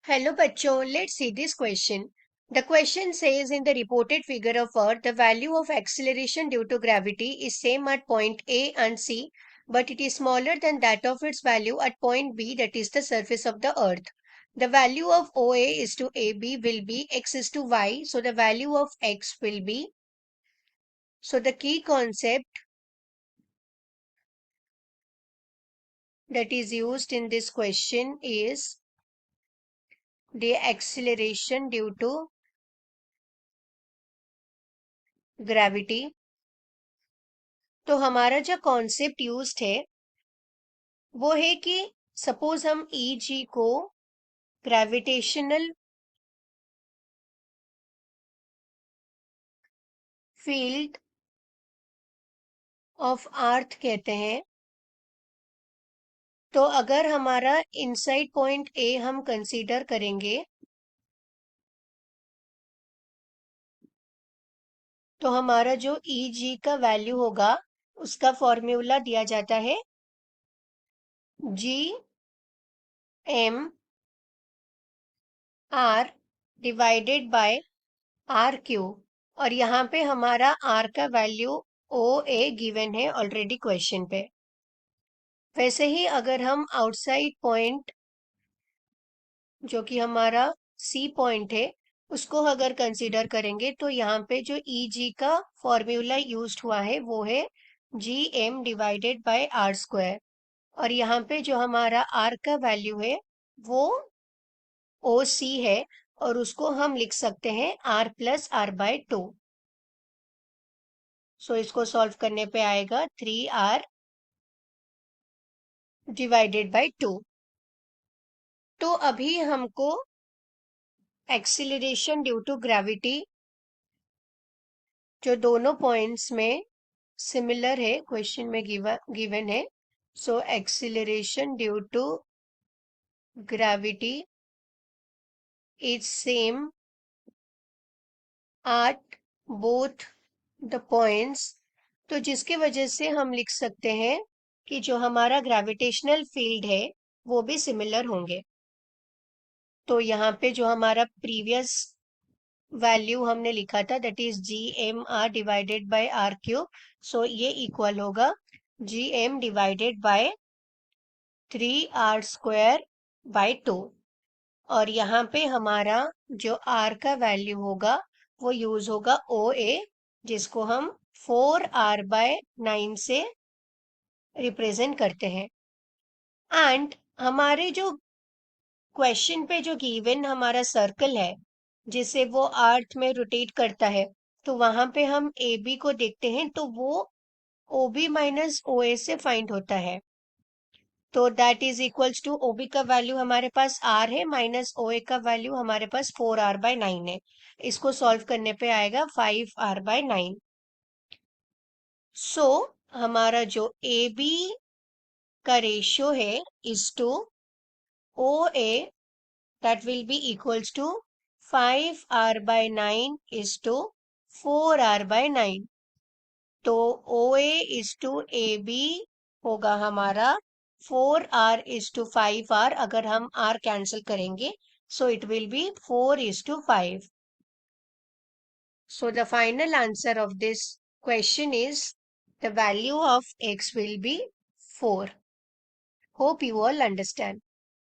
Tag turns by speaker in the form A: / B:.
A: Hello bachcho, let's see this question. The question says in the reported figure of Earth, the value of acceleration due to gravity is same at point A and C, but it is smaller than that of its value at point B, that is the surface of the Earth. The value of OA is to AB will be X is to Y, so the value of X will be. So the key concept that is used in this question is the acceleration due to gravity. तो हमारा जो concept used है वो है कि suppose हम ई जी को gravitational field of earth कहते हैं। तो अगर हमारा इनसाइड पॉइंट ए हम कंसीडर करेंगे तो हमारा जो ई जी का वैल्यू होगा उसका फॉर्मूला दिया जाता है G M R divided by R Q, और यहाँ पे हमारा आर का वैल्यू ओ ए गिवन है ऑलरेडी क्वेश्चन पे। वैसे ही अगर हम आउटसाइड पॉइंट जो कि हमारा सी पॉइंट है उसको अगर कंसीडर करेंगे तो यहाँ पे जो ई जी का फॉर्मूला यूज्ड हुआ है वो है G M divided by R square, और यहाँ पे जो हमारा आर का वैल्यू है वो ओ सी है, और उसको हम लिख सकते हैं R plus R by two. So इसको सॉल्व करने पे आएगा 3r डिवाइडेड बाय 2। तो अभी हमको एक्सीलरेशन ड्यू टू ग्रेविटी जो दोनों पॉइंट्स में सिमिलर है क्वेश्चन में गिवन है। So acceleration due to gravity is same at both the points, तो जिसके वजह से हम लिख सकते हैं कि जो हमारा ग्रेविटेशनल फील्ड है वो भी सिमिलर होंगे। तो यहाँ पे जो हमारा प्रीवियस वैल्यू हमने लिखा था that is G M R divided by R cube, so ये इक्वल होगा G M divided by 3r square by 2, और यहाँ पे हमारा जो r का वैल्यू होगा वो यूज होगा ओ ए, जिसको हम 4r बाय 9 से रिप्रेजेंट करते हैं। एंड हमारे जो क्वेश्चन पे जो गिवन हमारा सर्कल है जिसे वो अर्थ में रोटेट करता है, तो वहां पे हम ए बी को देखते हैं तो वो ओ बी माइनस ओ ए से फाइंड होता है। तो that is equals to O B का वैल्यू हमारे पास आर है माइनस ओ ए का वैल्यू हमारे पास 4r बाय 9 है। इसको सॉल्व करने पे आएगा 5r बाय 9। सो हमारा जो ए बी का रेशियो है is to O A, that will be equals to 5r by 9 is to 4r by 9। तो OA is to AB होगा हमारा 4r is to 5r, अगर हम r कैंसिल करेंगे so it will be 4 is to 5। So the final answer of this question is the value of x will be 4. Hope you all understand.